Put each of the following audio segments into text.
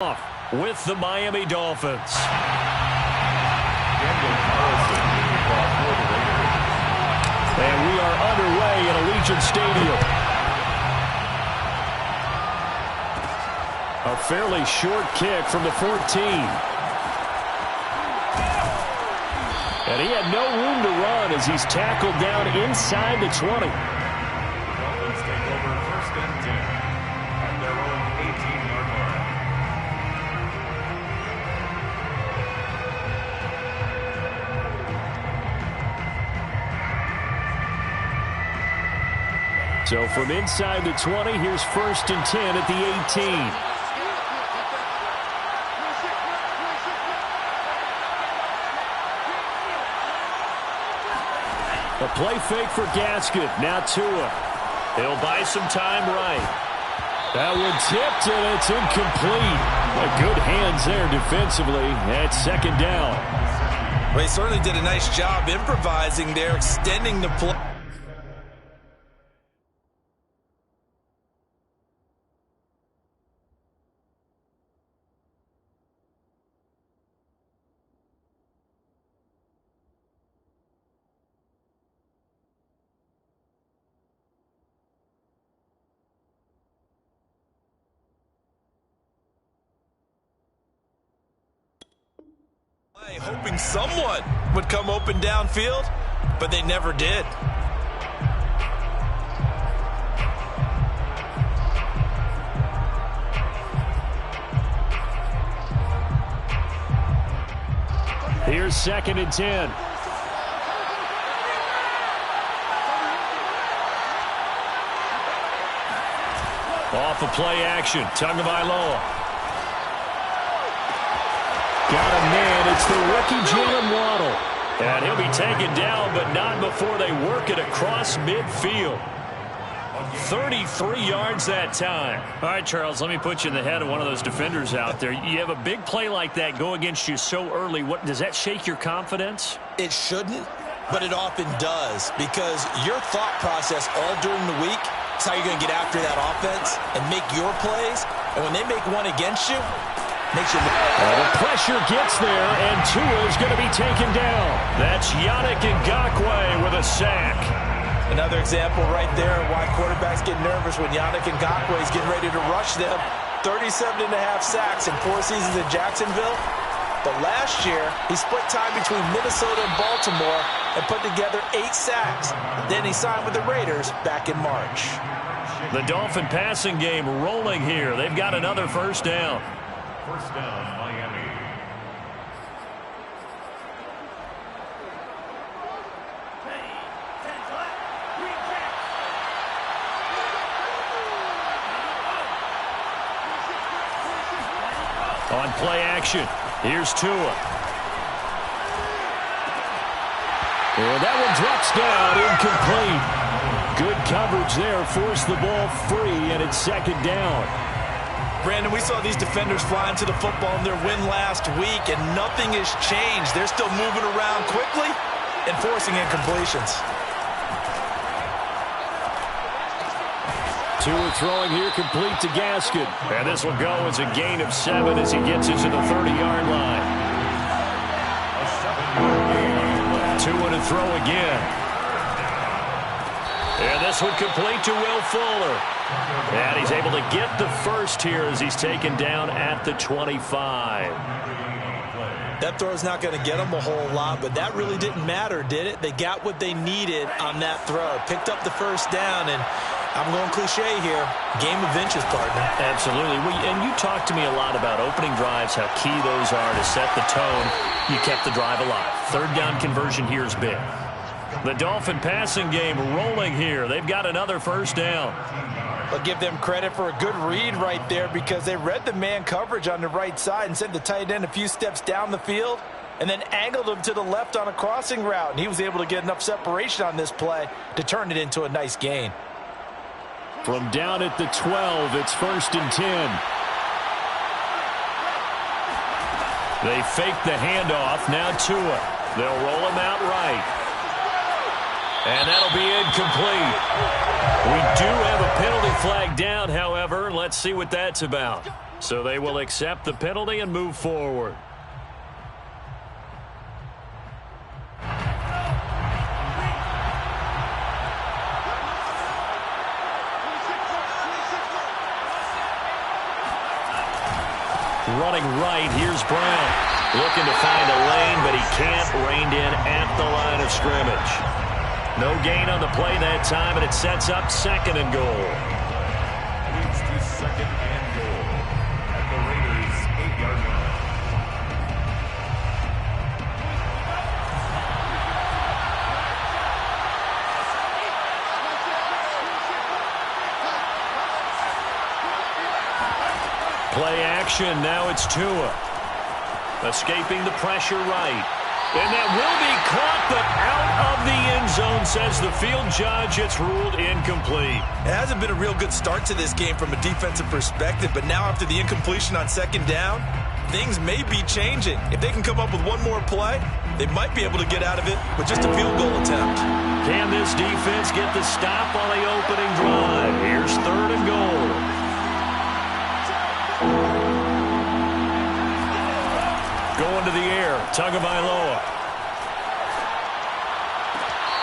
Off with the Miami Dolphins. And we are underway at Allegiant Stadium. A fairly short kick from the 14. And he had no room to run as he's tackled down inside the 20. Dolphins take over 1st and 10 at their own 18-yard line. So from inside the 20, here's 1st and 10 at the 18. A play fake for Gaskin. Now Tua. He'll buy some time right. That one tipped, and it's incomplete. Good hands there defensively at 2nd down. Well, he certainly did a nice job improvising there, extending the play. Hoping someone would come open downfield, but they never did. Here's 2nd and 10. Off of play action. Tagovailoa. Got a man. It's the rookie Jalen Waddle. And he'll be taken down, but not before they work it across midfield. 33 yards that time. All right, Charles, let me put you in the head of one of those defenders out there. You have a big play like that go against you so early. What does that shake your confidence? It shouldn't, but it often does, because your thought process all during the week is how you're going to get after that offense and make your plays. And when they make one against you, makes you the pressure gets there, and Tua is going to be taken down. That's Yannick Ngakoue with a sack. Another example right there of why quarterbacks get nervous when Yannick Ngakoue is getting ready to rush them. 37.5 sacks in 4 seasons in Jacksonville. But last year, he split time between Minnesota and Baltimore and put together 8 sacks. Then he signed with the Raiders back in March. The Dolphin passing game rolling here. They've got another 1st down. 1st down, Miami. On play action, here's Tua. And that one drops down, incomplete. Good coverage there, forced the ball free, and it's 2nd down. Brandon, we saw these defenders flying to the football in their win last week, and nothing has changed. They're still moving around quickly and forcing incompletions. Tua throwing here, complete to Gaskin. And this will go as a gain of 7 as he gets into the 30-yard line. Tua to throw again. And this one complete to Will Fuller. And he's able to get the 1st here as he's taken down at the 25. That throw's not going to get them a whole lot, but that really didn't matter, did it? They got what they needed on that throw. Picked up the 1st down, and I'm going cliche here. Game of inches, partner. Absolutely. And you talked to me a lot about opening drives, how key those are to set the tone. You kept the drive alive. 3rd down conversion here is big. The Dolphin passing game rolling here. They've got another 1st down. I'll give them credit for a good read right there, because they read the man coverage on the right side and sent the tight end a few steps down the field and then angled him to the left on a crossing route. And he was able to get enough separation on this play to turn it into a nice gain. From down at the 12, it's 1st and 10. They fake the handoff. Now Tua. They'll roll him out right. And that'll be incomplete. We do have a penalty flag down, however. let's see what that's about. So they will accept the penalty and move forward. Running right, here's Brown. Looking to find a lane, but he can't. Reined in at the line of scrimmage. No gain on the play that time, and it sets up 2nd and goal. Leads to 2nd and goal at the Raiders' 8-yard line. Play action, now it's Tua. Escaping the pressure right. And that will be caught, but out of the end zone, says the field judge. It's ruled incomplete. It hasn't been a real good start to this game from a defensive perspective, but now after the incompletion on 2nd down, things may be changing. If they can come up with one more play, they might be able to get out of it with just a field goal attempt. Can this defense get the stop on the opening drive? Here's 3rd and goal. Going to the air, Tagovailoa.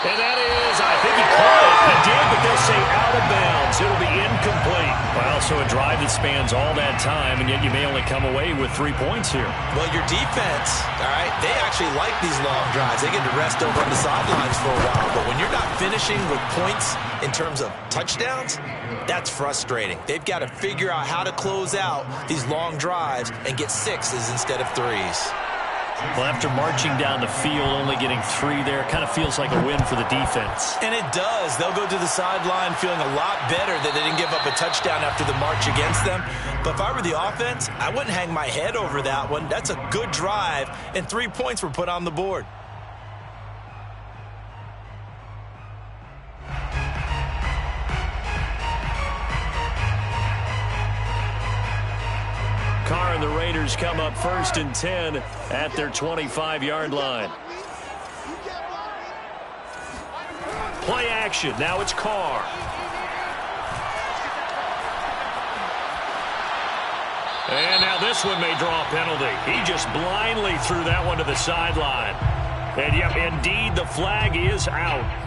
And that is, I think he caught it. He did, but they'll say out of bounds. It'll be incomplete. Well, so a drive that spans all that time, and yet you may only come away with 3 points here. Well, your defense, all right, they actually like these long drives. They get to rest over on the sidelines for a while. But when you're not finishing with points in terms of touchdowns, that's frustrating. They've got to figure out how to close out these long drives and get 6s instead of 3s. Well, after marching down the field, only getting 3 there, kind of feels like a win for the defense. And it does. They'll go to the sideline feeling a lot better that they didn't give up a touchdown after the march against them. But if I were the offense, I wouldn't hang my head over that one. That's a good drive, and 3 points were put on the board. Carr and the Raiders come up 1st and 10 at their 25-yard line. Play action. Now it's Carr. And now this one may draw a penalty. He just blindly threw that one to the sideline. And yep, indeed, the flag is out.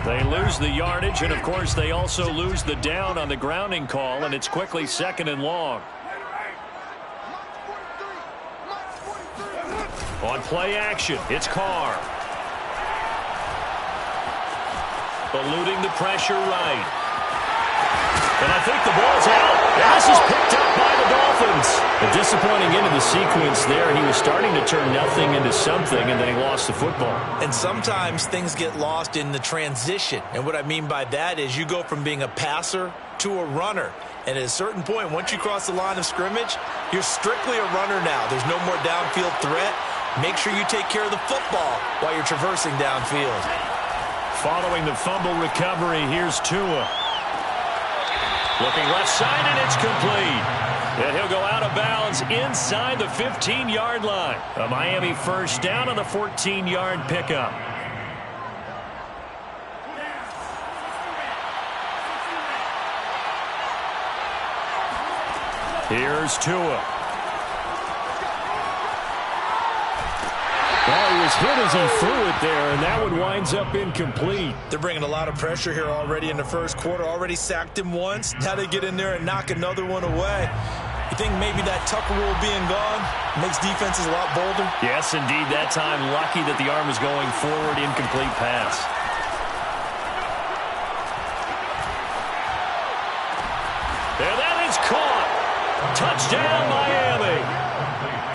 They lose the yardage, and of course they also lose the down on the grounding call, and it's quickly 2nd and long. On play action, it's Carr. Eluding the pressure right. And I think the ball's out. And this is picked up by the Dolphins. A disappointing end of the sequence there. He was starting to turn nothing into something, and then he lost the football. And sometimes things get lost in the transition. And what I mean by that is you go from being a passer to a runner. And at a certain point, once you cross the line of scrimmage, you're strictly a runner now. There's no more downfield threat. Make sure you take care of the football while you're traversing downfield. Following the fumble recovery, here's Tua. Looking left side, and it's complete. And he'll go out of bounds inside the 15-yard line. A Miami first down on the 14-yard pickup. Here's Tua. Well, he was hit as he threw it there, and that one winds up incomplete. They're bringing a lot of pressure here already in the first quarter. Already sacked him once. Now they get in there and knock another one away. You think maybe that Tucker rule being gone makes defenses a lot bolder? Yes, indeed. That time, lucky that the arm was going forward. Incomplete pass. And that is caught. Touchdown, Miami.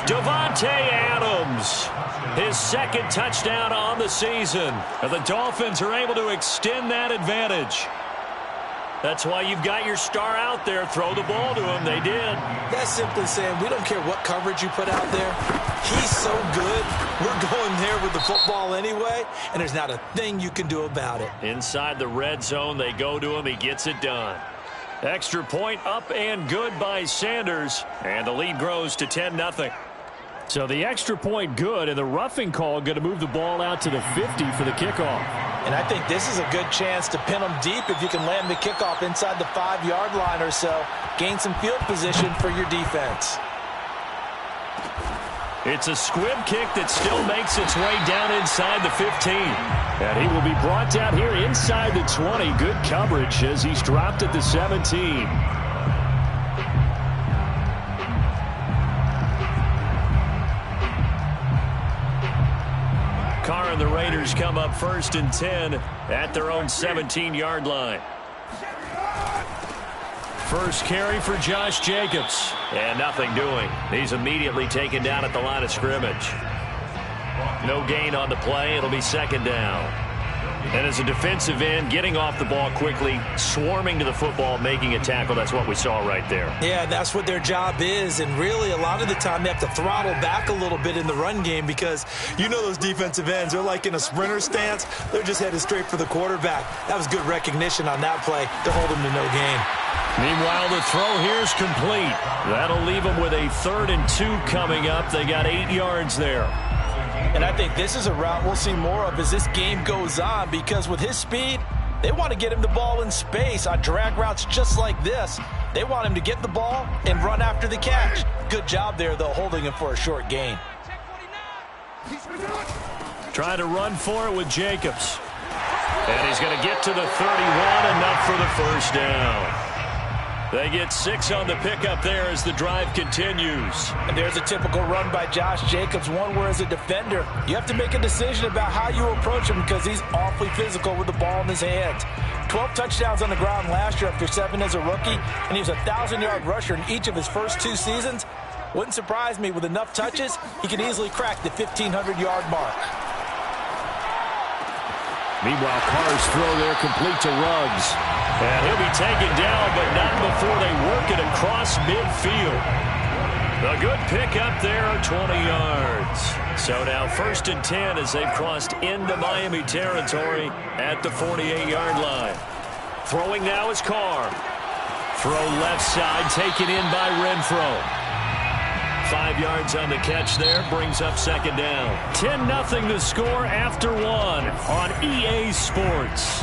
Davante Adams. His 2nd touchdown on the season. And the Dolphins are able to extend that advantage. That's why you've got your star out there. Throw the ball to him. They did. That's simply saying we don't care what coverage you put out there. He's so good. We're going there with the football anyway, and there's not a thing you can do about it. Inside the red zone, they go to him. He gets it done. Extra point up and good by Sanders. And the lead grows to 10-0. So the extra point good, and the roughing call going to move the ball out to the 50 for the kickoff. And I think this is a good chance to pin them deep if you can land the kickoff inside the 5-yard line or so. Gain some field position for your defense. It's a squib kick that still makes its way down inside the 15. And he will be brought down here inside the 20. Good coverage as he's dropped at the 17. Carr and the Raiders come up 1st and 10 at their own 17-yard line. First carry for Josh Jacobs. And nothing doing. He's immediately taken down at the line of scrimmage. No gain on the play. It'll be 2nd down. And as a defensive end, getting off the ball quickly, swarming to the football, making a tackle. That's what we saw right there. Yeah, that's what their job is. And really, a lot of the time, they have to throttle back a little bit in the run game because you know those defensive ends, they're like in a sprinter stance. They're just headed straight for the quarterback. That was good recognition on that play to hold him to no gain. Meanwhile, the throw here is complete. That'll leave them with a 3rd and 2 coming up. They got 8 yards there. And I think this is a route we'll see more of as this game goes on because with his speed, they want to get him the ball in space on drag routes just like this. They want him to get the ball and run after the catch. Good job there, though, holding him for a short gain. Trying to run for it with Jacobs. And he's going to get to the 31, enough for the 1st down. They get 6 on the pickup there as the drive continues. And there's a typical run by Josh Jacobs, one where as a defender, you have to make a decision about how you approach him because he's awfully physical with the ball in his hands. 12 touchdowns on the ground last year after 7 as a rookie, and he was a 1,000-yard rusher in each of his first 2 seasons. Wouldn't surprise me with enough touches, he could easily crack the 1,500-yard mark. Meanwhile, Carr's throw there complete to Ruggs. And he'll be taken down, but not before they work it across midfield. A good pickup there, 20 yards. So now 1st and 10 as they've crossed into Miami territory at the 48-yard line. Throwing now is Carr. Throw left side, taken in by Renfro. 5 yards on the catch there, brings up 2nd down. 10-0 the score after 1 on EA Sports.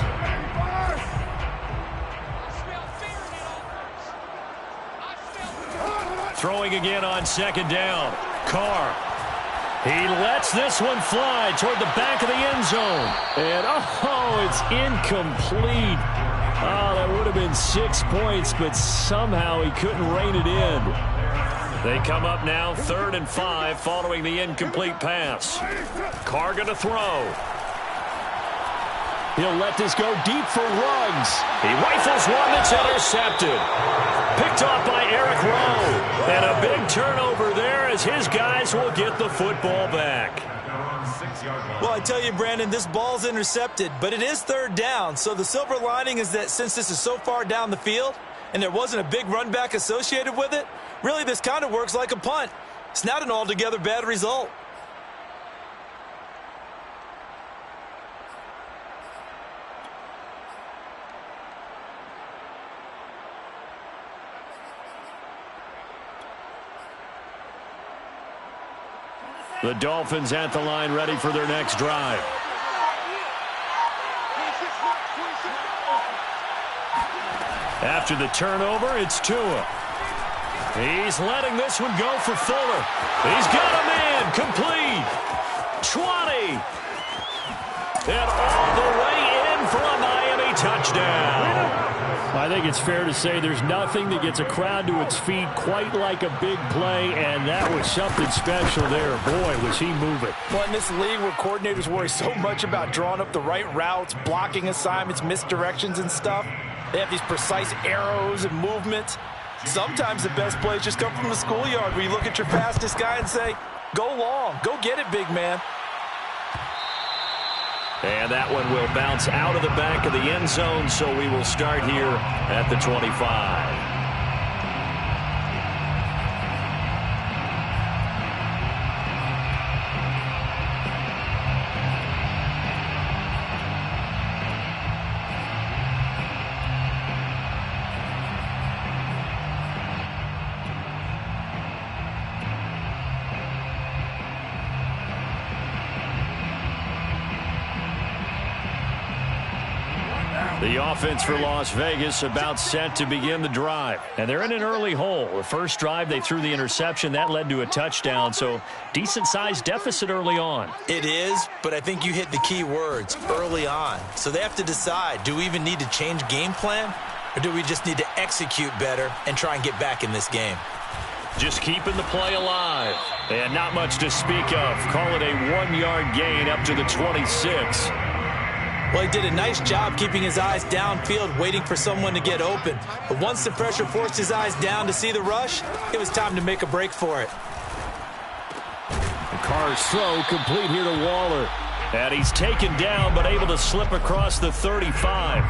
Throwing again on 2nd down. Carr. He lets this one fly toward the back of the end zone. And, it's incomplete. Oh, that would have been 6 points, but somehow he couldn't rein it in. They come up now 3rd and 5 following the incomplete pass. Carr going to throw. He'll let this go deep for Ruggs. He rifles one that's intercepted. Picked off by Eric Rowe. And a big turnover there as his guys will get the football back. Well, I tell you, Brandon, this ball's intercepted, but it is 3rd down. So the silver lining is that since this is so far down the field and there wasn't a big run back associated with it, really this kind of works like a punt. It's not an altogether bad result. The Dolphins at the line ready for their next drive. After the turnover, it's Tua. He's letting this one go for Fuller. He's got a man complete. 20. And all the way in for a Miami touchdown. I think it's fair to say there's nothing that gets a crowd to its feet quite like a big play, and that was something special there. Boy, was he moving. Well, in this league where coordinators worry so much about drawing up the right routes, blocking assignments, misdirections and stuff, they have these precise arrows and movements. Sometimes the best plays just come from the schoolyard where you look at your fastest guy and say, go long, go get it, big man. And that one will bounce out of the back of the end zone, so we will start here at the 25. The offense for Las Vegas about set to begin the drive. And they're in an early hole. The first drive, they threw the interception. That led to a touchdown, so decent-sized deficit early on. It is, but I think you hit the key words, early on. So they have to decide, do we even need to change game plan, or do we just need to execute better and try and get back in this game? Just keeping the play alive. And not much to speak of. Call it a 1-yard gain up to the 26. Well, he did a nice job keeping his eyes downfield, waiting for someone to get open. But once the pressure forced his eyes down to see the rush, it was time to make a break for it. The Carr's throw complete here to Waller. And he's taken down, but able to slip across the 35.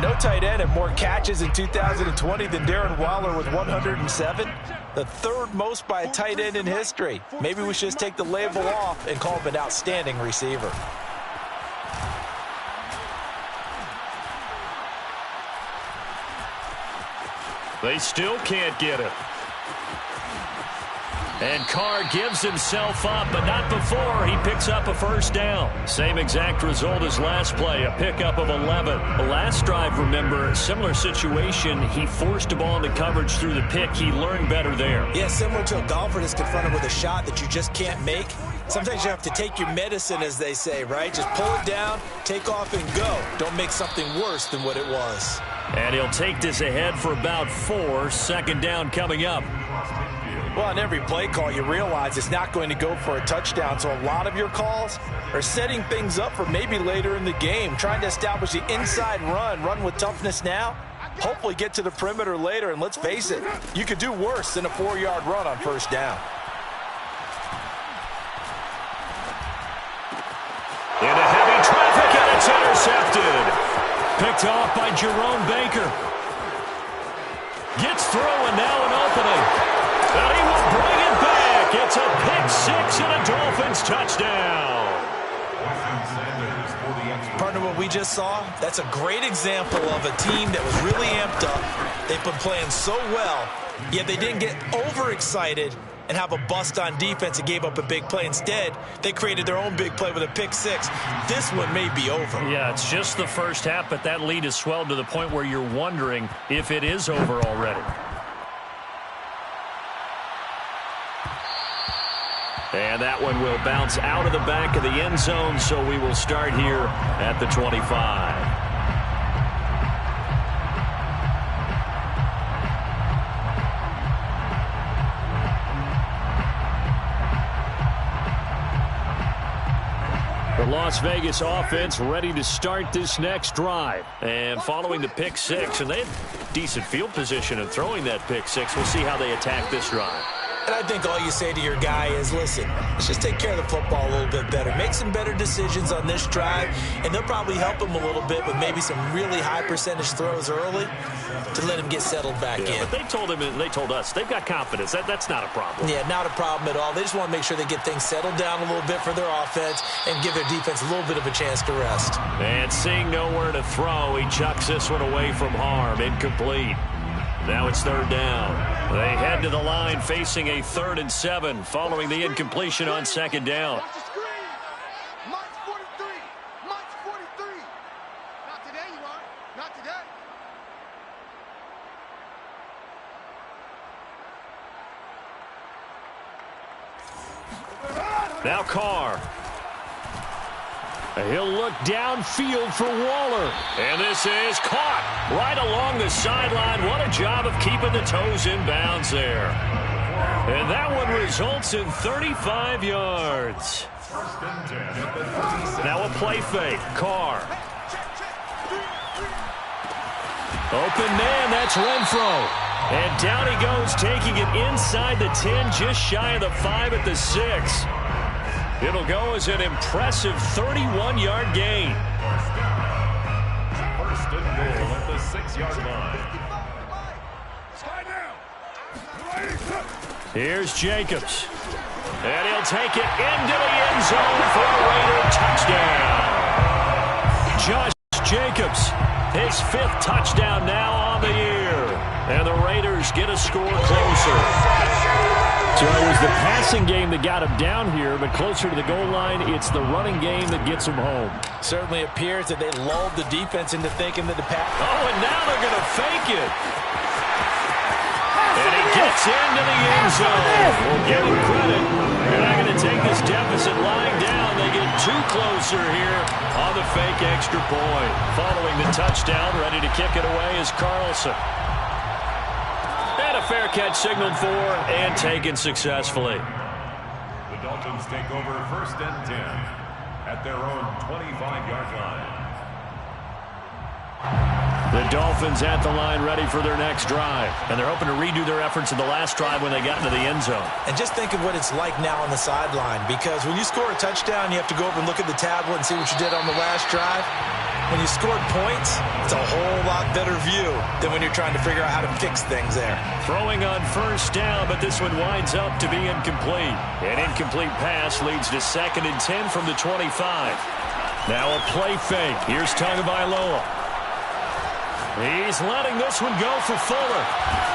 No tight end had more catches in 2020 than Darren Waller with 107. The third most by a tight end in history. Maybe we should just take the label off and call him an outstanding receiver. They still can't get it. And Carr gives himself up, but not before he picks up a first down. Same exact result as last play, a pickup of 11. The last drive, remember, similar situation. He forced a ball into coverage through the pick. He learned better there. Yeah, similar to a golfer that's confronted with a shot that you just can't make. Sometimes you have to take your medicine, as they say, right? Just pull it down, take off, and go. Don't make something worse than what it was. And he'll take this ahead for about 4. Second down coming up. Well, on every play call, you realize it's not going to go for a touchdown. So a lot of your calls are setting things up for maybe later in the game, trying to establish the inside run with toughness now, hopefully get to the perimeter later. And let's face it, you could do worse than a 4-yard run on first down. Into heavy traffic, and it's intercepted. Picked off by Jerome Baker. Gets through, and now an opening. And he will bring it back. It's a pick-6 and a Dolphins touchdown. Partner, what we just saw, that's a great example of a team that was really amped up. They've been playing so well, yet they didn't get overexcited and have a bust on defense and gave up a big play. Instead, they created their own big play with a pick-6. This one may be over. Yeah, it's just the first half, but that lead has swelled to the point where you're wondering if it is over already. And that one will bounce out of the back of the end zone, so we will start here at the 25. The Las Vegas offense ready to start this next drive. And following the pick-6, and they had decent field position in throwing that pick-6. We'll see how they attack this drive. And I think all you say to your guy is, listen, let's just take care of the football a little bit better. Make some better decisions on this drive, and they'll probably help him a little bit with maybe some really high percentage throws early to let him get settled back in. But they told him, and they told us, they've got confidence. That's not a problem. Yeah, not a problem at all. They just want to make sure they get things settled down a little bit for their offense and give their defense a little bit of a chance to rest. And seeing nowhere to throw, he chucks this one away from harm. Incomplete. Now it's third down. They head to the line facing a 3rd and 7 following the incompletion on second down. Watch the screen. March 43. March 43. Not today, you are. Not today. Now Carr. He'll look downfield for Waller. And this is caught right along the sideline. What a job of keeping the toes in bounds there. And that one results in 35 yards. Now a play fake. Carr. Open man, that's Renfro. And down he goes, taking it inside the 10, just shy of the 5 at the 6. It'll go as an impressive 31-yard gain. First and goal at the 6-yard line. Here's Jacobs. And he'll take it into the end zone for a Raider touchdown. Josh Jacobs, his 5th touchdown now on the year. And the Raiders get a score closer. So it was the passing game that got him down here, but closer to the goal line, it's the running game that gets him home. Certainly appears that they lulled the defense into thinking that the pass. Oh, and now they're going to fake it. And he gets into the end zone. We'll give him credit. They're not going to take this deficit lying down. They get too closer here on the fake extra point. Following the touchdown, ready to kick it away is Carlson. And a fair catch signaled for and taken successfully. The Dolphins take over 1st and 10 at their own 25-yard line. The Dolphins at the line ready for their next drive. And they're hoping to redo their efforts in the last drive when they got into the end zone. And just think of what it's like now on the sideline, because when you score a touchdown, you have to go over and look at the tablet and see what you did on the last drive. When you scored points, it's a whole lot better view than when you're trying to figure out how to fix things there. Throwing on 1st down, but this one winds up to be incomplete. An incomplete pass leads to 2nd and 10 from the 25. Now a play fake. Here's Tagovailoa. He's letting this one go for Fuller.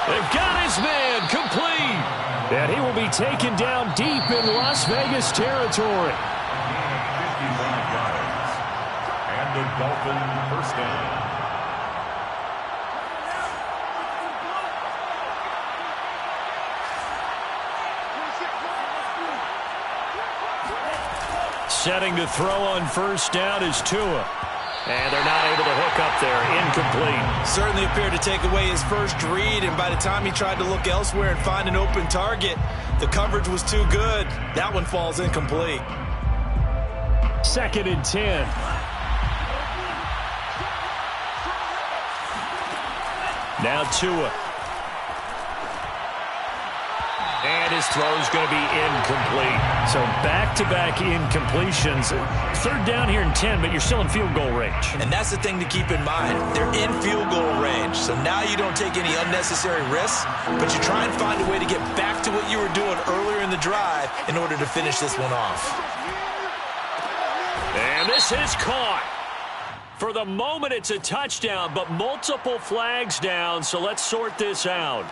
They've got his man complete. And he will be taken down deep in Las Vegas territory. 55 yards. And the Dolphin 1st down. Setting to throw on 1st down is Tua. And they're not able to hook up there. Incomplete. Certainly appeared to take away his first read, and by the time he tried to look elsewhere and find an open target, the coverage was too good. That one falls incomplete. 2nd and 10. Now Tua. And his throw is going to be incomplete. So back-to-back incompletions. 3rd down here and 10, but you're still in field goal range. And that's the thing to keep in mind. They're in field goal range. So now you don't take any unnecessary risks, but you try and find a way to get back to what you were doing earlier in the drive in order to finish this one off. And this is caught. For the moment, it's a touchdown, but multiple flags down, so let's sort this out.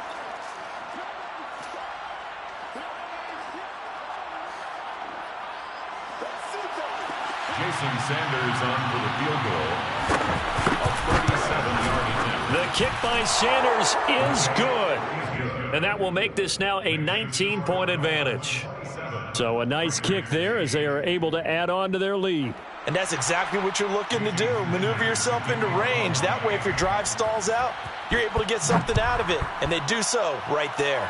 Jason Sanders on for the field goal. A 37-yard attempt. The kick by Sanders is good. And that will make this now a 19-point advantage. So a nice kick there as they are able to add on to their lead. And that's exactly what you're looking to do. Maneuver yourself into range. That way, if your drive stalls out, you're able to get something out of it. And they do so right there.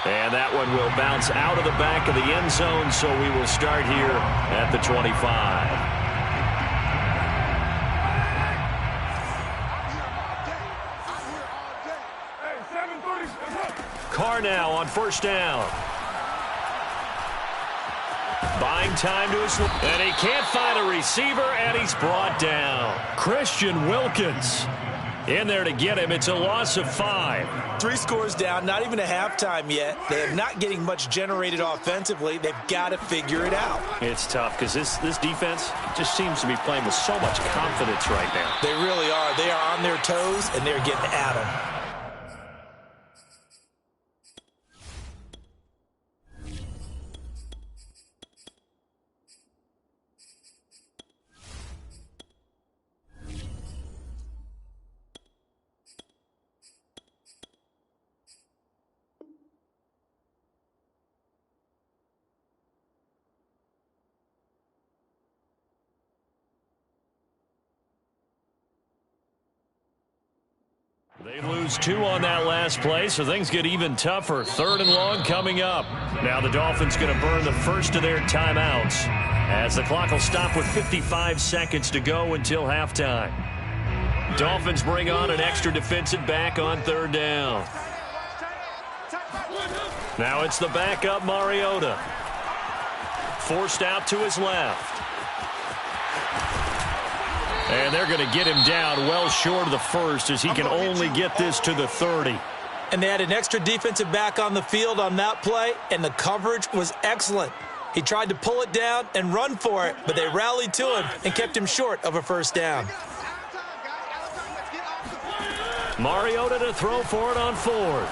And that one will bounce out of the back of the end zone, so we will start here at the 25. Carr now on 1st down. Buying time to his... And he can't find a receiver, and he's brought down. Christian Wilkins in there to get him. It's a loss of 5. 3 scores down, not even a halftime yet. They are not getting much generated offensively. They've got to figure it out. It's tough because this defense just seems to be playing with so much confidence right now. They really are. They are on their toes, and they're getting at them. They lose 2 on that last play, so things get even tougher. 3rd and long coming up. Now the Dolphins going to burn the first of their timeouts as the clock will stop with 55 seconds to go until halftime. Dolphins bring on an extra defensive back on 3rd down. Now it's the backup Mariota. Forced out to his left. And they're going to get him down well short of the first as he can only get this to the 30. And they had an extra defensive back on the field on that play, and the coverage was excellent. He tried to pull it down and run for it, but they rallied to him and kept him short of a 1st down. Mariota to throw for it on 4th.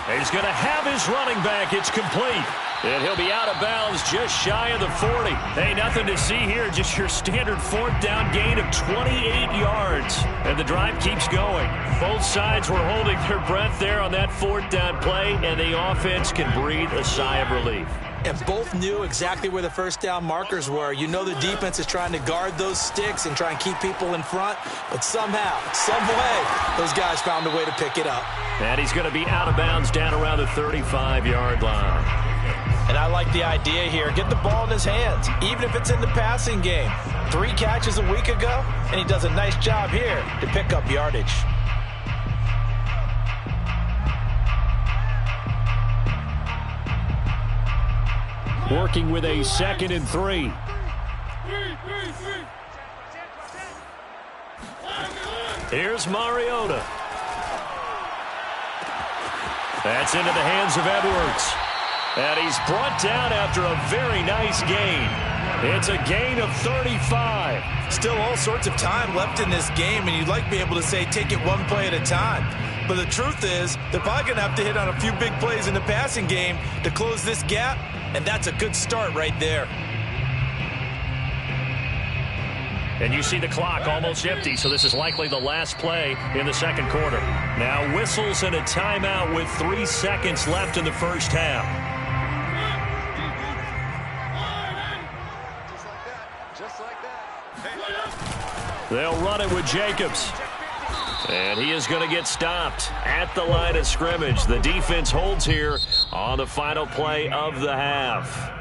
He's going to have his running back. It's complete. And he'll be out of bounds just shy of the 40. Hey, nothing to see here. Just your standard fourth down gain of 28 yards. And the drive keeps going. Both sides were holding their breath there on that fourth down play, and the offense can breathe a sigh of relief. And both knew exactly where the first down markers were. You know the defense is trying to guard those sticks and try and keep people in front. But somehow, some way, those guys found a way to pick it up. And he's going to be out of bounds down around the 35-yard line. And I like the idea here. Get the ball in his hands, even if it's in the passing game. 3 catches a week ago, and he does a nice job here to pick up yardage. Working with a 2nd and 3. Here's Mariota. That's into the hands of Edwards. And he's brought down after a very nice gain. It's a gain of 35. Still all sorts of time left in this game, and you'd like to be able to say take it one play at a time. But the truth is, they're probably going to have to hit on a few big plays in the passing game to close this gap, and that's a good start right there. And you see the clock almost empty, so this is likely the last play in the second quarter. Now whistles and a timeout with 3 seconds left in the first half. Just like that. They'll run it with Jacobs. And he is going to get stopped at the line of scrimmage. The defense holds here on the final play of the half.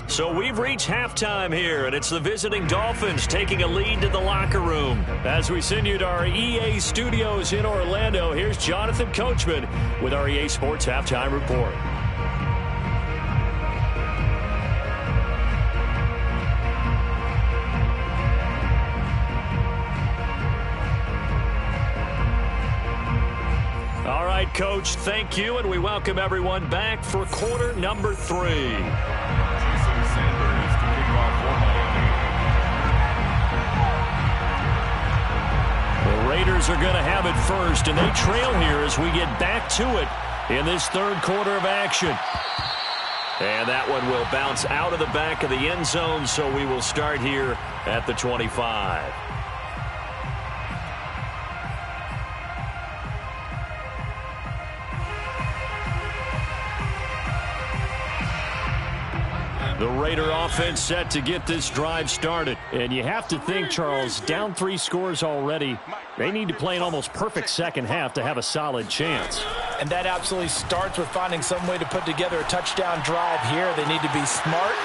So we've reached halftime here, and it's the visiting Dolphins taking a lead to the locker room. As we send you to our EA studios in Orlando, here's Jonathan Coachman with our EA Sports Halftime Report. All right, Coach, thank you, and we welcome everyone back for quarter number 3. The Raiders are going to have it first, and they trail here as we get back to it in this third quarter of action. And that one will bounce out of the back of the end zone, so we will start here at the 25. The Raider offense set to get this drive started. And you have to think, Charles, down 3 scores already. They need to play an almost perfect second half to have a solid chance. And that absolutely starts with finding some way to put together a touchdown drive here. They need to be smart,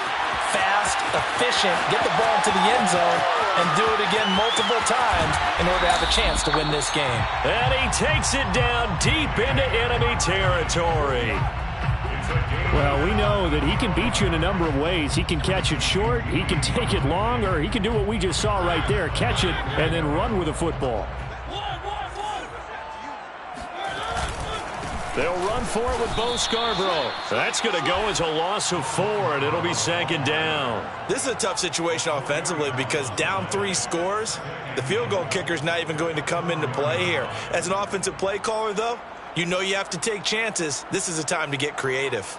fast, efficient, get the ball into the end zone, and do it again multiple times in order to have a chance to win this game. And he takes it down deep into enemy territory. Well, we know that he can beat you in a number of ways. He can catch it short, he can take it long, or he can do what we just saw right there, catch it and then run with the football. They'll run for it with Bo Scarborough. That's going to go as a loss of 4, and it'll be 2nd down. This is a tough situation offensively because down 3 scores, the field goal kicker's not even going to come into play here. As an offensive play caller, though, you know you have to take chances. This is a time to get creative.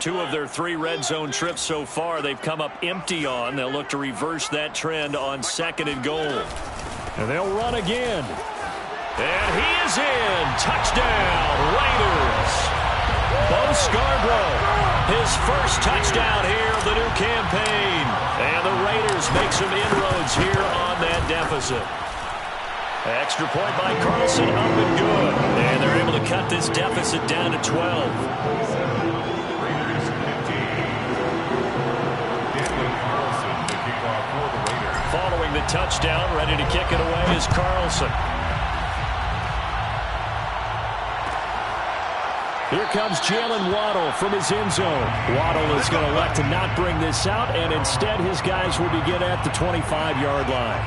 Two of their 3 red zone trips so far, they've come up empty on. They'll look to reverse that trend on 2nd and goal. And they'll run again. And he is in. Touchdown, Raiders. Bo Scarborough, his first touchdown here of the new campaign. And the Raiders make some inroads here on that deficit. Extra point by Carlson, up and good. And they're able to cut this deficit down to 12. Following the touchdown, ready to kick it away is Carlson. Here comes Jalen Waddle from his end zone. Waddle is going to elect to not bring this out, and instead his guys will begin at the 25-yard line.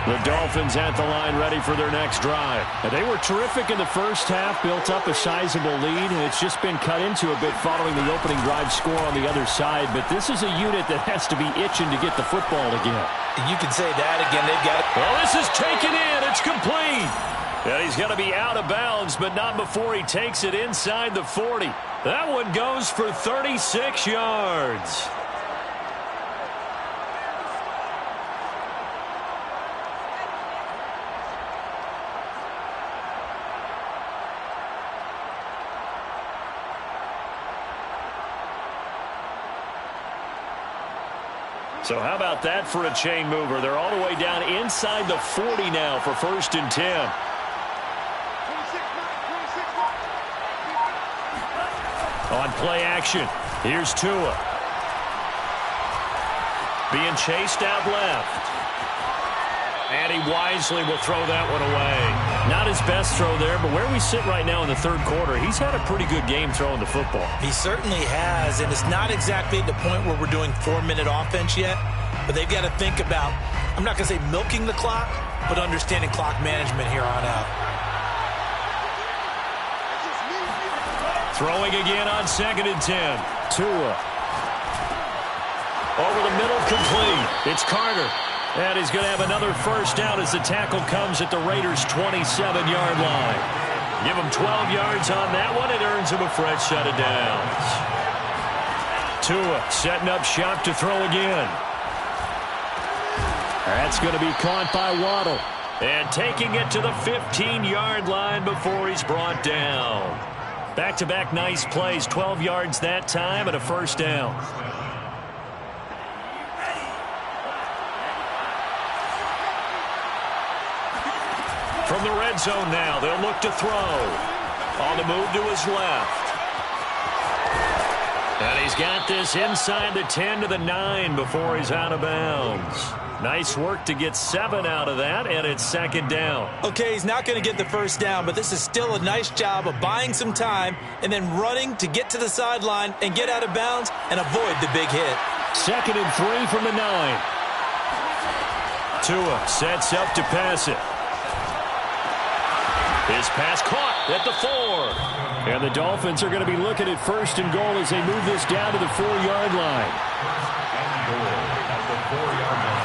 The Dolphins at the line ready for their next drive. And they were terrific in the first half, built up a sizable lead, and it's just been cut into a bit following the opening drive score on the other side. But this is a unit that has to be itching to get the football again. You can say that again. They've got it. Well, this is taken in. It's complete. And he's going to be out of bounds, but not before he takes it inside the 40. That one goes for 36 yards. So how about that for a chain mover? They're all the way down inside the 40 now for 1st and 10. On play action, here's Tua. Being chased out left. And he wisely will throw that one away. Not his best throw there, but where we sit right now in the third quarter, he's had a pretty good game throwing the football. He certainly has, and it's not exactly at the point where we're doing 4-minute offense yet, but they've got to think about, I'm not going to say milking the clock, but understanding clock management here on out. Throwing again on 2nd and 10. Tua. Over the middle, complete. It's Carter. And he's going to have another first down as the tackle comes at the Raiders' 27-yard line. Give him 12 yards on that one. It earns him a fresh set of downs. Tua setting up shop to throw again. That's going to be caught by Waddle. And taking it to the 15-yard line before he's brought down. Back-to-back nice plays. 12 yards that time and a first down. From the red zone now, they'll look to throw. On the move to his left. And he's got this inside the 10 to the 9 before he's out of bounds. Nice work to get 7 out of that, and it's 2nd down. Okay, he's not going to get the first down, but this is still a nice job of buying some time and then running to get to the sideline and get out of bounds and avoid the big hit. 2nd and 3 from the 9. Tua sets up to pass it. His pass caught at the 4. And the Dolphins are going to be looking at 1st and goal as they move this down to the 4-yard line. At the 4-yard line.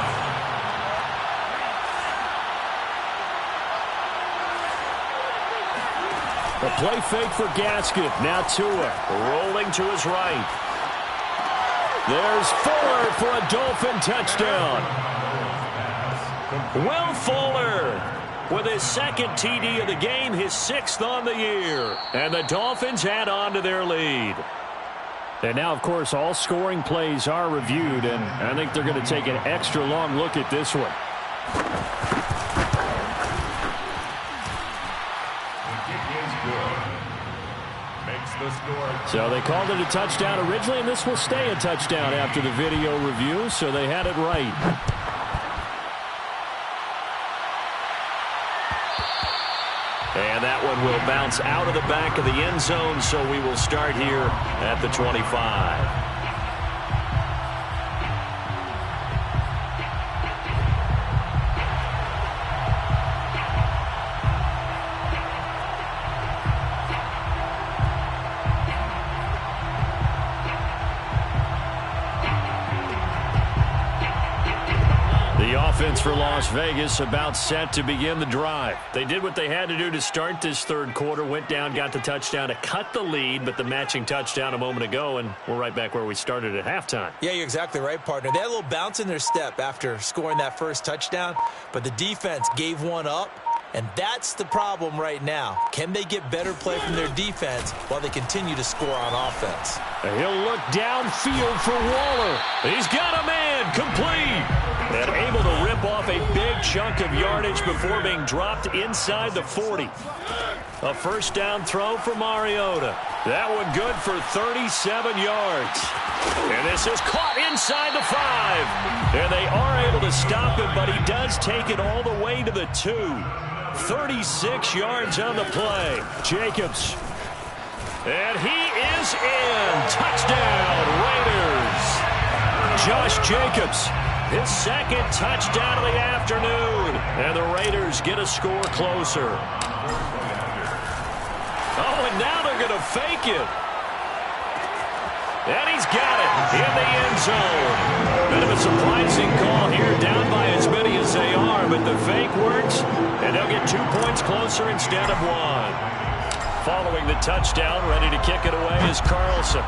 A play fake for Gaskin. Now Tua rolling to his right. There's Fuller for a Dolphin touchdown. Will Fuller with his 2nd TD of the game, his 6th on the year. And the Dolphins add on to their lead. And now, of course, all scoring plays are reviewed, and I think they're going to take an extra long look at this one. So they called it a touchdown originally, and this will stay a touchdown after the video review, so they had it right. And that one will bounce out of the back of the end zone, so we will start here at the 25. Offense for Las Vegas about set to begin the drive. They did what they had to do to start this third quarter, went down, got the touchdown to cut the lead, but the matching touchdown a moment ago, and we're right back where we started at halftime. Yeah, you're exactly right, partner. They had a little bounce in their step after scoring that first touchdown, but the defense gave one up, and that's the problem right now. Can they get better play from their defense while they continue to score on offense? And he'll look downfield for Waller. He's got a man, complete. And able to rip off a big chunk of yardage before being dropped inside the 40. A first down throw for Mariota. That one good for 37 yards. And this is caught inside the 5. And they are able to stop him, but he does take it all the way to the 2. 36 yards on the play. Jacobs. And he is in. Touchdown, Raiders. Josh Jacobs. His second touchdown of the afternoon. And the Raiders get a score closer. Oh, and now they're going to fake it. And he's got it in the end zone. Bit of a surprising call here, down by as many as they are, but the fake works, and they'll get 2 points closer instead of 1. Following the touchdown, ready to kick it away is Carlson.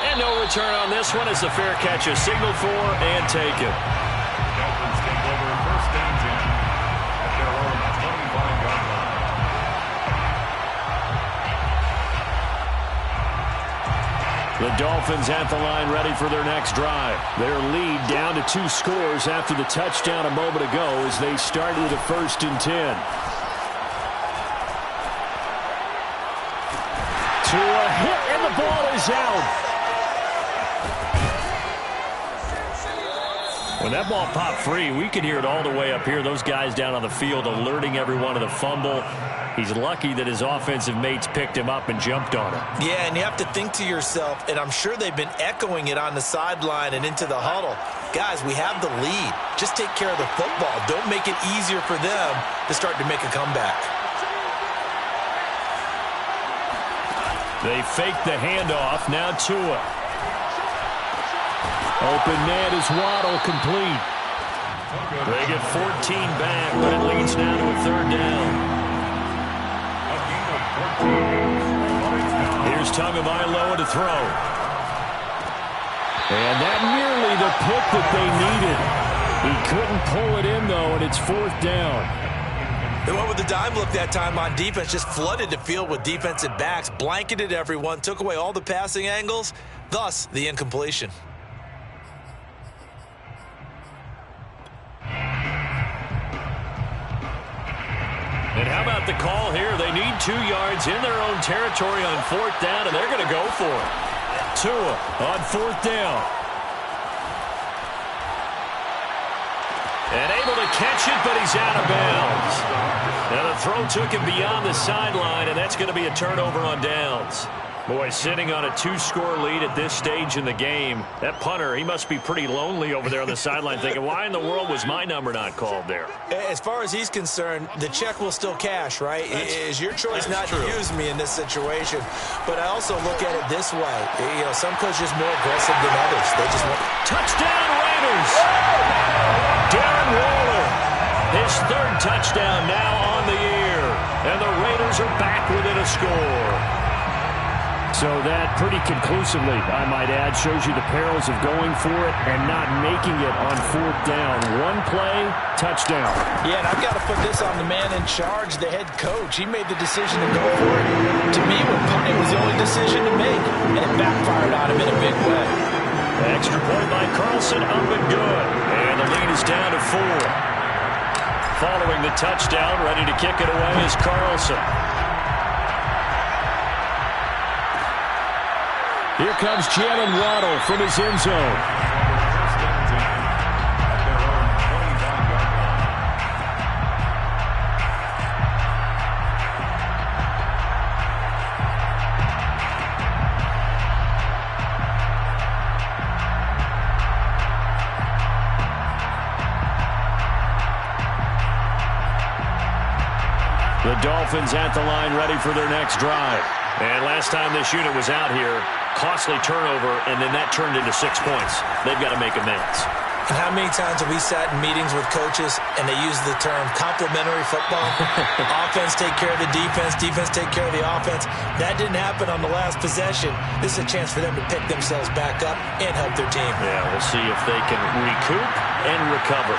And no return on this one as the fair catch is signaled for and taken. Dolphins take over first and 10 at their own 25-yard line. The Dolphins at the line ready for their next drive. Their lead down to 2 scores after the touchdown a moment ago as they start with a 1st and 10. To a hit, and the ball is out. When that ball popped free, we could hear it all the way up here. Those guys down on the field alerting everyone of the fumble. He's lucky that his offensive mates picked him up and jumped on him. Yeah, and you have to think to yourself, and I'm sure they've been echoing it on the sideline and into the huddle. Guys, we have the lead. Just take care of the football. Don't make it easier for them to start to make a comeback. They fake the handoff. Now Tua. Open man is Waddle, complete. They get 14 back, but it leads now to a 3rd down. Here's Tagovailoa to throw. And that nearly the pick that they needed. He couldn't pull it in, though, and it's 4th down. They went with the dime look that time on defense, just flooded the field with defensive backs, blanketed everyone, took away all the passing angles, thus the incompletion. And how about the call here? They need 2 yards in their own territory on 4th down, and they're going to go for it. Tua on 4th down. And able to catch it, but he's out of bounds. Now the throw took him beyond the sideline, and that's going to be a turnover on downs. Boy, sitting on a 2-score lead at this stage in the game, that punter, he must be pretty lonely over there on the sideline thinking, why in the world was my number not called there? As far as he's concerned, the check will still cash, right? It is your choice not to use me in this situation. But I also look at it this way. You know, some coaches are more aggressive than others. They just want... Touchdown, Raiders! Darren Waller, his 3rd touchdown now on the year. And the Raiders are back within a score. So that pretty conclusively, I might add, shows you the perils of going for it and not making it on 4th down. 1 play, touchdown. Yeah, and I've got to put this on the man in charge, the head coach. He made the decision to go for it. To me, punting was the only decision to make, and it backfired on him in a big way. Extra point by Carlson, up and good. And the lead is down to 4. Following the touchdown, ready to kick it away is Carlson. Here comes Jalen Waddle from his end zone. The Dolphins at the line ready for their next drive. And last time this unit was out here, costly turnover, and then that turned into 6 points. They've got to make amends. And how many times have we sat in meetings with coaches and they use the term complementary football? Offense take care of the defense, defense take care of the offense. That didn't happen on the last possession. This is a chance for them to pick themselves back up and help their team. Yeah, we'll see if they can recoup and recover.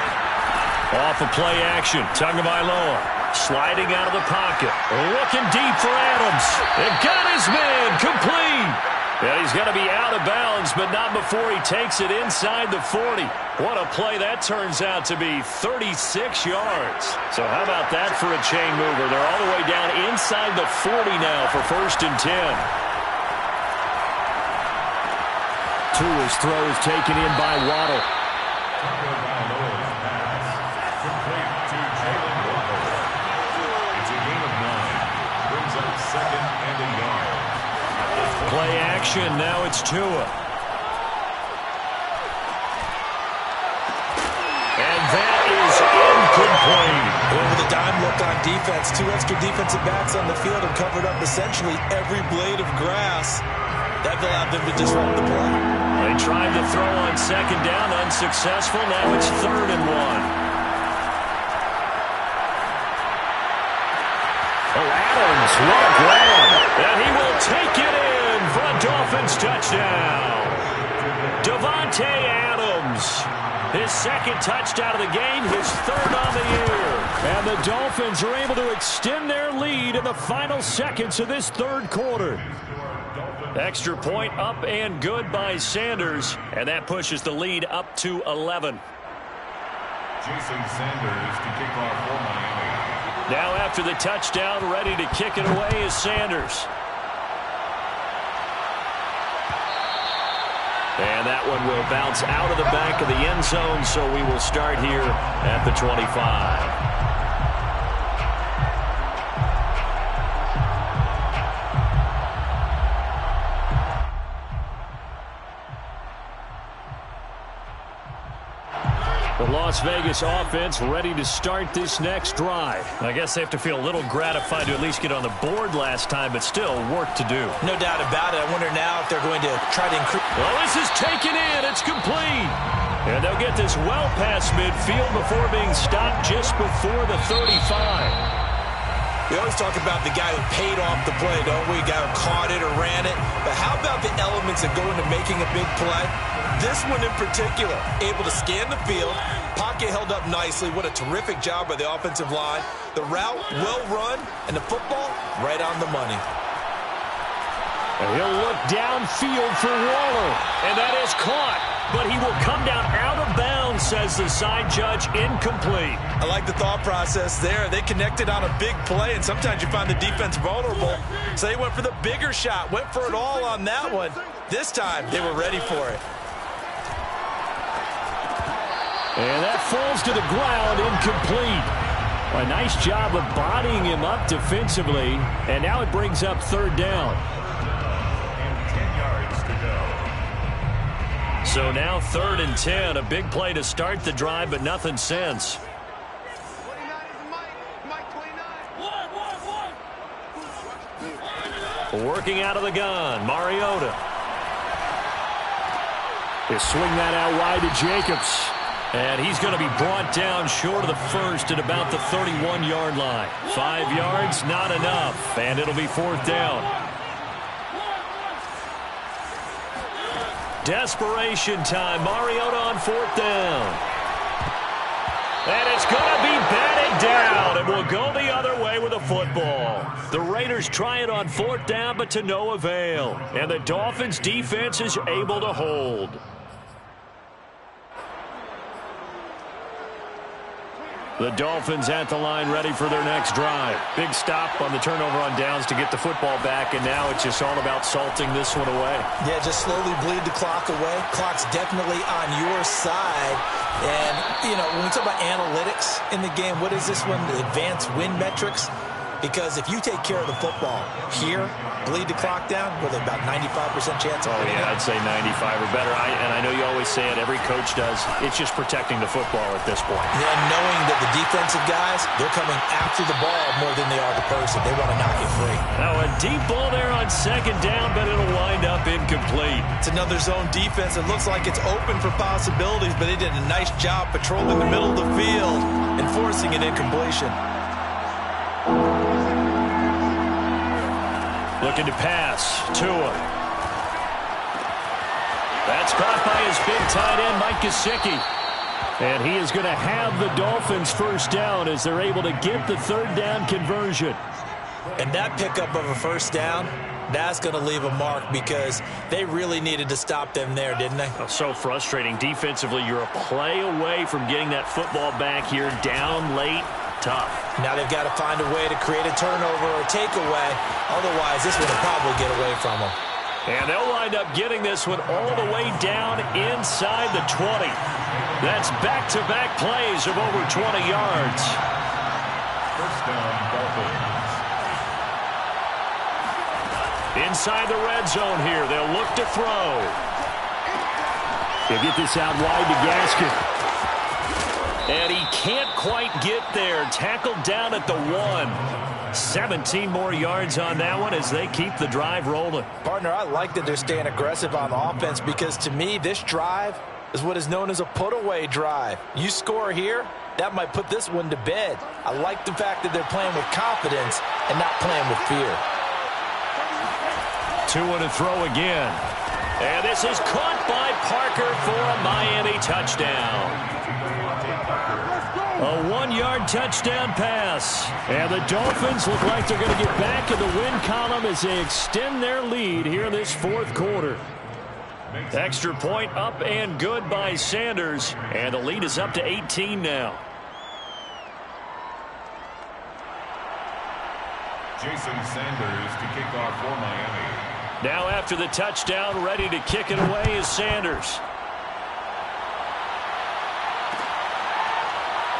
Off of play action, Tagovailoa. Sliding out of the pocket. Looking deep for Adams. And got his man complete. Yeah, he's going to be out of bounds, but not before he takes it inside the 40. What a play that turns out to be, 36 yards. So how about that for a chain mover? They're all the way down inside the 40 now for 1st and 10. Tua's throw is taken in by Waddle. Second and a yard. Play action, now it's Tua. defense. 2 extra defensive backs on the field and covered up essentially every blade of grass. That allowed them to disrupt the play. They tried to throw on second down, unsuccessful. Now it's 3rd and 1. Oh, Adams, what a grab. And he will take it in for a Dolphins touchdown. Davante Adams. His 2nd touchdown of the game, his 3rd on the year. And the Dolphins are able to extend their lead in the final seconds of this 3rd quarter. Extra point up and good by Sanders. And that pushes the lead up to 11. Jason Sanders to kick off for Miami. Now after the touchdown, ready to kick it away is Sanders. And that one will bounce out of the back of the end zone, so we will start here at the 25. The Las Vegas offense ready to start this next drive. I guess they have to feel a little gratified to at least get on the board last time, but still work to do. No doubt about it. I wonder now if they're going to try to increase. Well, this is taken in. It's complete. And they'll get this well past midfield before being stopped just before the 35. We always talk about the guy who paid off the play, don't we? Guy who caught it or ran it. But how about the elements that go into making a big play? This one in particular, able to scan the field. Pocket held up nicely. What a terrific job by the offensive line. The route, well run, and the football, right on the money. And he'll look downfield for Waller. And that is caught. But he will come down out of bounds, says the side judge, incomplete. I like the thought process there. They connected on a big play, and sometimes you find the defense vulnerable. So they went for the bigger shot, went for it all on that one. This time, they were ready for it. And that falls to the ground, incomplete. A nice job of bodying him up defensively. And now it brings up 3rd down. And 10 yards to go. So now 3rd and 10. A big play to start the drive, but nothing since. 29 is Mike 29. Working out of the gun, Mariota. They swing that out wide to Jacobs. And he's going to be brought down short of the first at about the 31-yard line. 5 yards, not enough. And it'll be 4th down. Desperation time. Mariota on 4th down. And it's going to be batted down. And will go the other way with a football. The Raiders try it on 4th down, but to no avail. And the Dolphins defense is able to hold. The Dolphins at the line ready for their next drive. Big stop on the turnover on downs to get the football back, and now it's just all about salting this one away. Yeah, just slowly bleed the clock away. Clock's definitely on your side. And, you know, when we talk about analytics in the game, what is this one? The advanced win metrics? Because if you take care of the football here, bleed the clock down, with about 95% chance of winning. Yeah, I'd say 95 or better. And I know you always say it, every coach does. It's just protecting the football at this point. Yeah, knowing that the defensive guys, they're coming after the ball more than they are the person. They want to knock it free. Now a deep ball there on 2nd down, but it'll wind up incomplete. It's another zone defense. It looks like it's open for possibilities, but they did a nice job patrolling the middle of the field and forcing an incompletion. Looking to pass. Tua. That's caught by his big tight end, Mike Gesicki. And he is going to have the Dolphins 1st down as they're able to get the 3rd down conversion. And that pickup of a 1st down, that's going to leave a mark because they really needed to stop them there, didn't they? Oh, so frustrating. Defensively, you're a play away from getting that football back here. Down late. Tough. Now they've got to find a way to create a turnover or a takeaway. Otherwise, this one will probably get away from them. And they'll wind up getting this one all the way down inside the 20. That's back-to-back plays of over 20 yards. 1st down, Dolphins. Inside the red zone here. They'll look to throw. They'll get this out wide to Gaskin. And he can't quite get there. Tackled down at the 1. 17 more yards on that one as they keep the drive rolling. Partner, I like that they're staying aggressive on offense because to me, this drive is what is known as a put-away drive. You score here, that might put this one to bed. I like the fact that they're playing with confidence and not playing with fear. 2 to throw again. And this is caught by Parker for a Miami touchdown. A 1-yard touchdown pass. And the Dolphins look like they're going to get back in the win column as they extend their lead here in this fourth quarter. Extra point up and good by Sanders. And the lead is up to 18 now. Jason Sanders to kick off for Miami. Now after the touchdown, ready to kick it away is Sanders.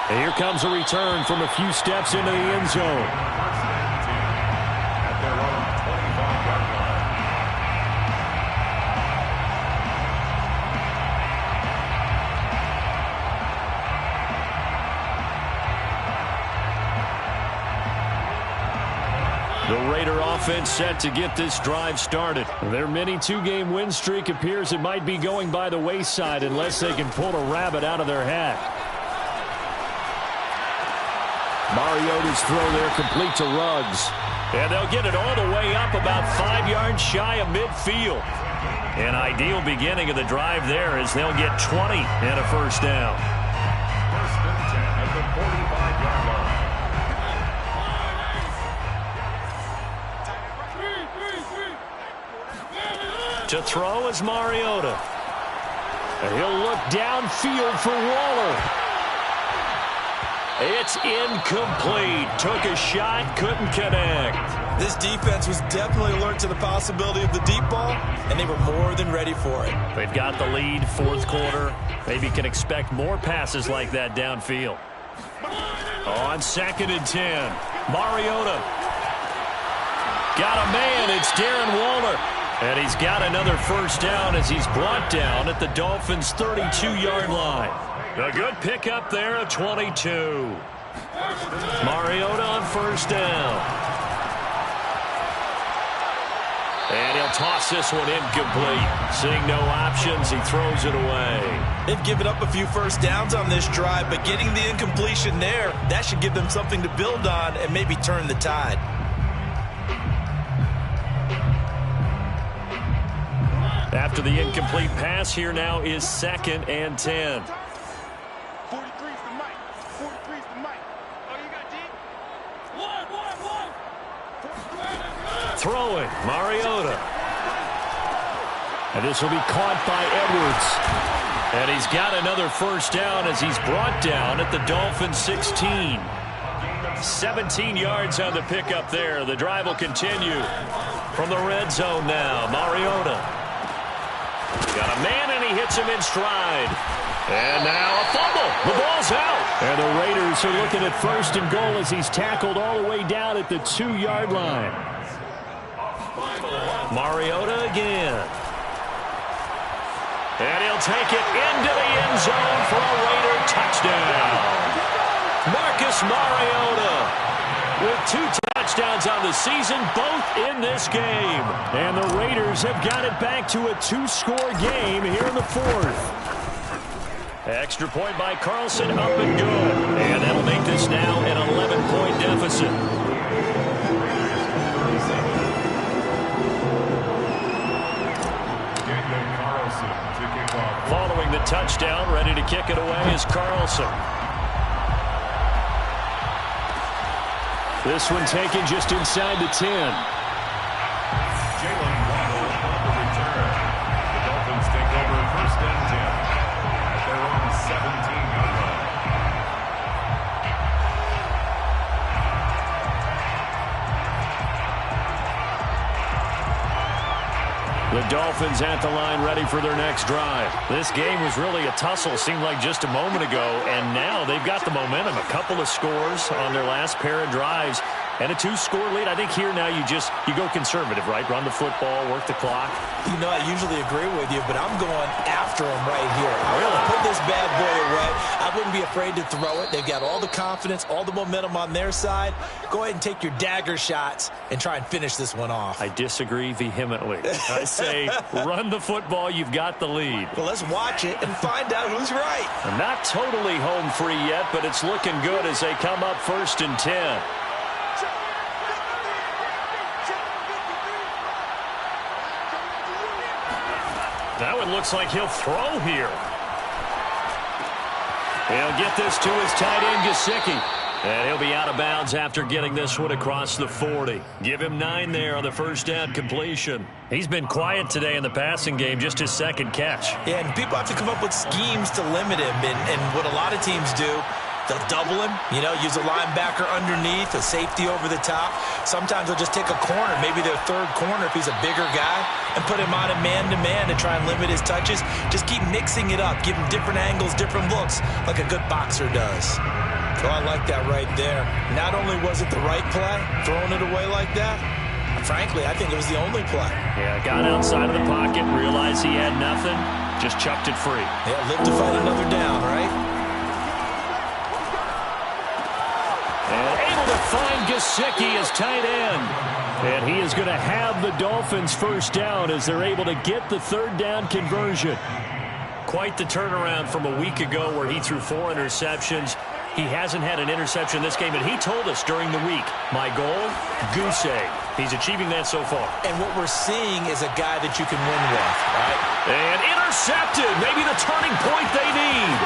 And here comes a return from a few steps into the end zone. At their own 25-yard line. The Raider offense set to get this drive started. Their mini 2-game win streak appears it might be going by the wayside unless they can pull a rabbit out of their hat. Mariota's throw there complete to Ruggs. And they'll get it all the way up about 5 yards shy of midfield. An ideal beginning of the drive there as they'll get 20 and a first down. First and 10 at the 45-yard line. To throw is Mariota. And he'll look downfield for Waller. It's incomplete. Took a shot, couldn't connect. This defense was definitely alert to the possibility of the deep ball, and they were more than ready for it. They've got the lead, fourth quarter. Maybe can expect more passes like that downfield. On 2nd and 10, Mariota. Got a man, it's Darren Waller. And he's got another first down as he's brought down at the Dolphins' 32-yard line. A good pickup there at 22. Mariota on first down. And he'll toss this one incomplete. Seeing no options, he throws it away. They've given up a few first downs on this drive, but getting the incompletion there, that should give them something to build on and maybe turn the tide. After the incomplete pass, here now is 2nd and 10. 43's the mic. 43's the mic. Oh, you got deep? One. Throwing, Mariota. And this will be caught by Edwards. And he's got another first down as he's brought down at the Dolphins' 16. 17 yards on the pickup there. The drive will continue from the red zone now. Mariota. Got a man, and he hits him in stride. And now a fumble. The ball's out. And the Raiders are looking at 1st and goal as he's tackled all the way down at the 2-yard line. Mariota again. And he'll take it into the end zone for a Raider touchdown. Marcus Mariota with 2 touchdowns on the season, both in this game. And the Raiders have got it back to a 2-score game here in the 4th. Extra point by Carlson, up and good. And that'll make this now an 11-point deficit. Following the touchdown, ready to kick it away is Carlson. This one taken just inside the 10. Jalen Waddle on the return. The Dolphins take over 1st and 10 at their own 17-yard line. The Dolphins at the line ready for their next drive. This game was really a tussle, seemed like just a moment ago, and now they've got the momentum. A couple of scores on their last pair of drives. And a 2-score lead. I think here now you go conservative, right? Run the football, work the clock. You know, I usually agree with you, but I'm going after him right here. Really? Put this bad boy away. I wouldn't be afraid to throw it. They've got all the confidence, all the momentum on their side. Go ahead and take your dagger shots and try and finish this one off. I disagree vehemently. I say run the football. You've got the lead. Well, let's watch it and find out who's right. I'm not totally home free yet, but it's looking good as they come up 1st and 10. That one looks like he'll throw here. He'll get this to his tight end, Gesicki. And he'll be out of bounds after getting this one across the 40. Give him 9 there on the first down completion. He's been quiet today in the passing game, just his second catch. Yeah, and people have to come up with schemes to limit him. And what a lot of teams do, they'll double him, use a linebacker underneath, a safety over the top. Sometimes they'll just take a corner, maybe their third corner if he's a bigger guy, and put him on a man-to-man to try and limit his touches. Just keep mixing it up, give him different angles, different looks, like a good boxer does. So I like that right there. Not only was it the right play, throwing it away like that, frankly, I think it was the only play. Yeah, got outside of the pocket, realized he had nothing, just chucked it free. Yeah, live to fight another down, right? And able to find Gesicki as tight end. And he is going to have the Dolphins first down as they're able to get the third down conversion. Quite the turnaround from a week ago where he threw 4 interceptions. He hasn't had an interception this game, and he told us during the week, my goal, goose egg. He's achieving that so far. And what we're seeing is a guy that you can win with, right? And intercepted. Maybe the turning point they need.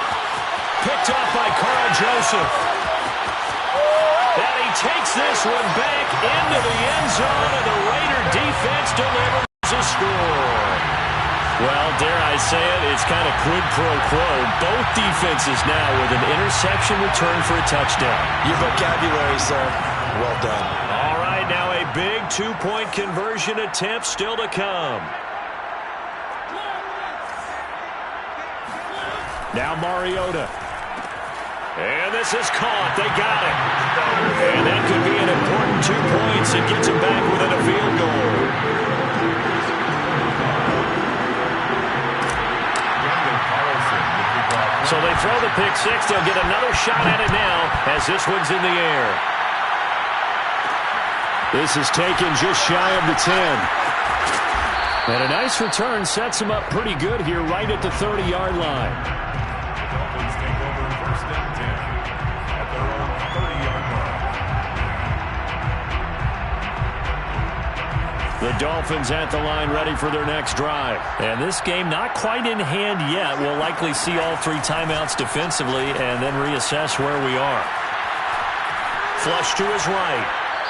Picked off by Carl Joseph. And he takes this one back into the end zone, and the Raider defense delivers a score. Well, dare I say it, it's kind of quid pro quo. Both defenses now with an interception return for a touchdown. Your vocabulary, sir. Well done. All right, now a big 2-point conversion attempt still to come. Now Mariota. And this is caught. They got it. And that could be an important 2 points. It gets them back within a field goal. So they throw the pick six. They'll get another shot at it now as this one's in the air. This is taken just shy of the 10. And a nice return sets them up pretty good here right at the 30-yard line. The Dolphins take over 1st and 10 at their own 30-yard line. The Dolphins at the line ready for their next drive. And this game not quite in hand yet. We'll likely see all 3 timeouts defensively and then reassess where we are. Flush to his right.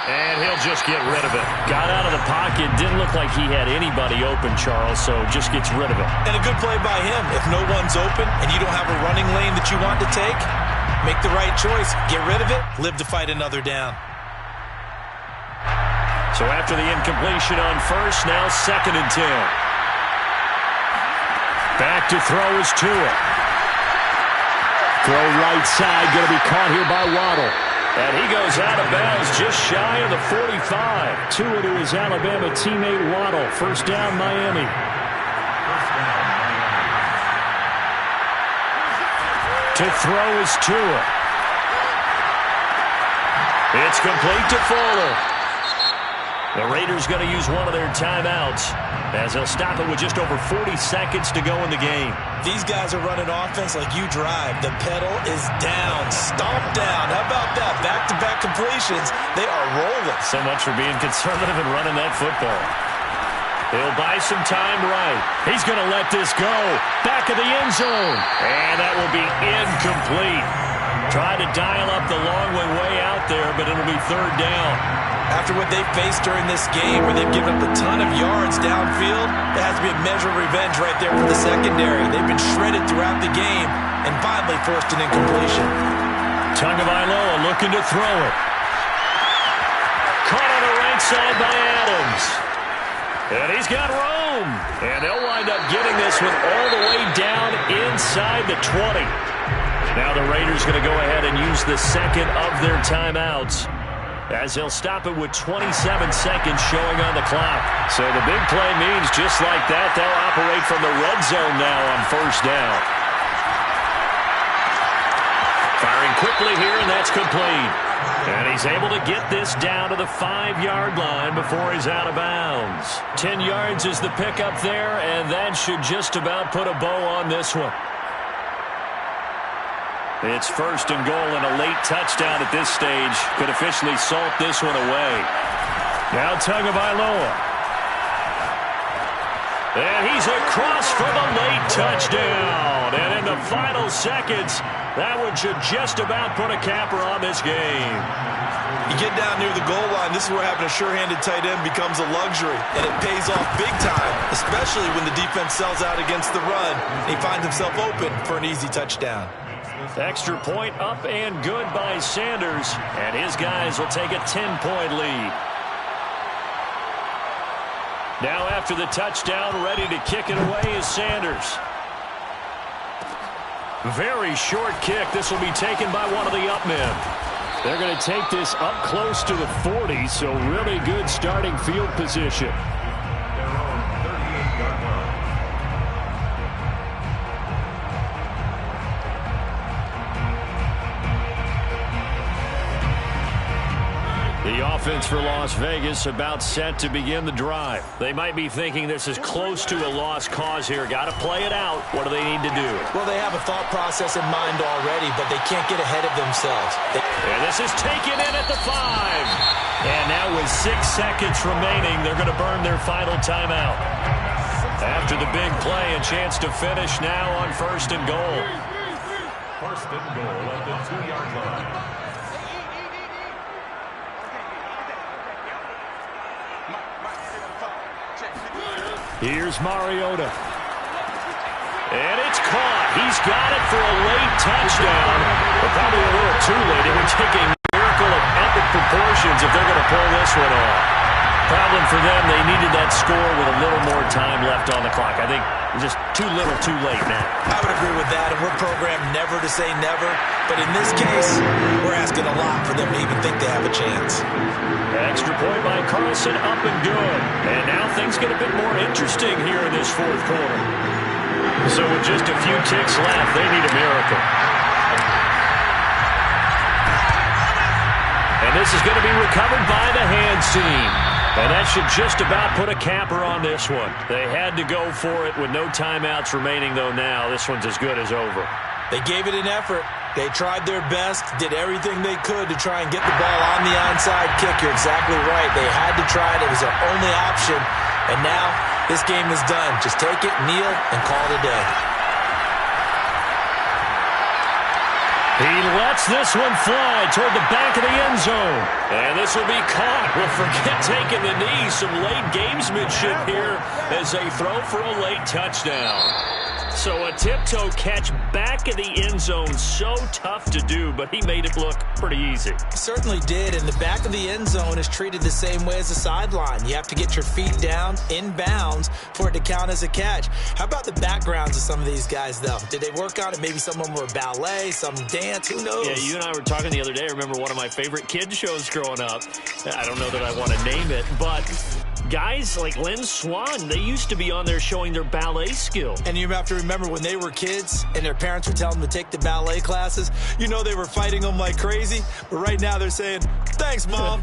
And he'll just get rid of it. Got out of the pocket. Didn't look like he had anybody open, Charles, so just gets rid of it. And a good play by him. If no one's open and you don't have a running lane that you want to take, make the right choice. Get rid of it. Live to fight another down. So after the incompletion on first, now 2nd and 10. Back to throw is Tua. Throw right side, going to be caught here by Waddle. And he goes out of bounds just shy of the 45. Tua to his Alabama teammate Waddle. First down, Miami. To throw is Tua. It's complete to Fuller. The Raiders going to use one of their timeouts as they'll stop it with just over 40 seconds to go in the game. These guys are running offense like you drive. The pedal is down, stomped down. How about that? Back-to-back completions. They are rolling. So much for being conservative and running that football. He'll buy some time right. He's going to let this go. Back of the end zone. And that will be incomplete. Try to dial up the long way out there, but it'll be 3rd down. After what they've faced during this game where they've given up a ton of yards downfield, there has to be a measure of revenge right there for the secondary. They've been shredded throughout the game and finally forced an incompletion. Tagovailoa looking to throw it. Caught on the right side by Adams. And he's got room. And they'll wind up getting this one all the way down inside the 20. Now the Raiders going to go ahead and use the 2nd of their timeouts. as he'll stop it with 27 seconds showing on the clock. So the big play means just like that, they'll operate from the red zone now on first down. Firing quickly here, and that's complete. And he's able to get this down to the 5-yard line before he's out of bounds. 10 yards is the pickup there, and that should just about put a bow on this one. It's first and goal, and a late touchdown at this stage could officially salt this one away. Now Tagovailoa. And he's across for the late touchdown. And in the final seconds, that one should just about put a capper on this game. You get down near the goal line, this is where having a sure-handed tight end becomes a luxury, and it pays off big time, especially when the defense sells out against the run, and he finds himself open for an easy touchdown. Extra point up and good by Sanders, and his guys will take a 10-point lead. Now after the touchdown, ready to kick it away is Sanders. Very short kick. This will be taken by one of the up men. They're going to take this up close to the 40, so really good starting field position. The offense for Las Vegas about set to begin the drive. They might be thinking this is close to a lost cause here. Got to play it out. What do they need to do? Well, they have a thought process in mind already, but they can't get ahead of themselves. And this is taken in at the 5. And now with 6 seconds remaining, they're going to burn their final timeout. After the big play, a chance to finish now on first and goal. First and goal at the 2-yard line. Here's Mariota. And it's caught. He's got it for a late touchdown. But probably a little too late. It would take a miracle of epic proportions if they're going to pull this one off. Problem for them, they needed that score with a little more time left on the clock. I think just too little too late now. I would agree with that, and we're programmed never to say never. But in this case, we're asking a lot for them to even think they have a chance. Extra point by Carlson, up and good. And now things get a bit more interesting here in this fourth quarter. So with just a few ticks left, they need a miracle. And this is going to be recovered by the hands team. And that should just about put a capper on this one. They had to go for it with no timeouts remaining, though now. This one's as good as over. They gave it an effort. They tried their best, did everything they could to try and get the ball on the onside kick. You're exactly right. They had to try it. It was their only option. And now this game is done. Just take it, kneel, and call it a day. He lets this one fly toward the back of the end zone. And this will be caught. Well, forget taking the knee. Some late gamesmanship here as they throw for a late touchdown. So a tiptoe catch back in the end zone, so tough to do, but he made it look pretty easy. He certainly did, and the back of the end zone is treated the same way as the sideline. You have to get your feet down in bounds for it to count as a catch. How about the backgrounds of some of these guys, though? Did they work on it? Maybe some of them were ballet, some dance, who knows? Yeah, you and I were talking the other day. I remember one of my favorite kids shows growing up. I don't know that I want to name it, but guys like Lynn Swan, they used to be on there showing their ballet skill. And you have to remember when they were kids and their parents would tell them to take the ballet classes, you know they were fighting them like crazy. But right now they're saying, thanks, Mom.